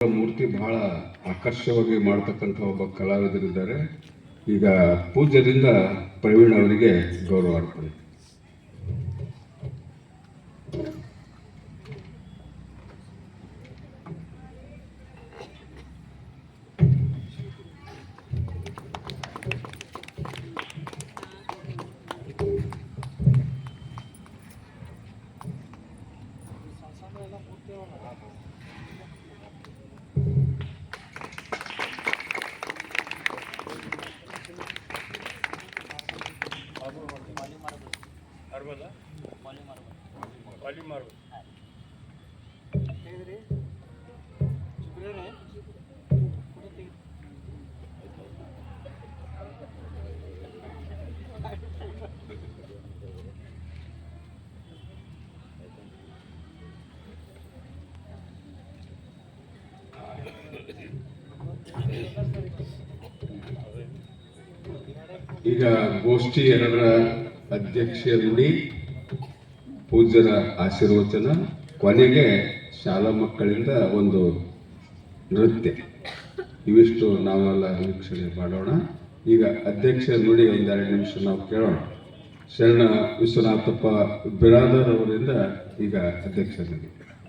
ಮೂರ್ತಿ ಬಹಳ ಆಕರ್ಷವಾಗಿ ಮಾಡತಕ್ಕಂಥ ಒಬ್ಬ ಕಲಾವಿದರಿದ್ದಾರೆ. ಈಗ ಪೂಜ್ಯರಿಂದ ಪ್ರವೀಣ್ ಅವರಿಗೆ ಗೌರವ ಅರ್ಪಣೆ. ಈಗ ಗೋಷ್ಠಿ ಎರಡರ ಅಧ್ಯಕ್ಷ ನುಡಿ, ಪೂಜ್ಯರ ಆಶೀರ್ವಚನ, ಕೊನೆಗೆ ಶಾಲಾ ಮಕ್ಕಳಿಂದ ಒಂದು ನೃತ್ಯ, ಇವಿಷ್ಟು ನಾವೆಲ್ಲ ವೀಕ್ಷಣೆ ಮಾಡೋಣ. ಈಗ ಅಧ್ಯಕ್ಷ ನುಡಿ ಒಂದೆರಡು ನಿಮಿಷ ನಾವು ಕೇಳೋಣ. ಶರಣ ವಿಶ್ವನಾಥಪ್ಪ ಬಿರಾದರ್ ಅವರಿಂದ ಈಗ ಅಧ್ಯಕ್ಷ ನುಡಿ.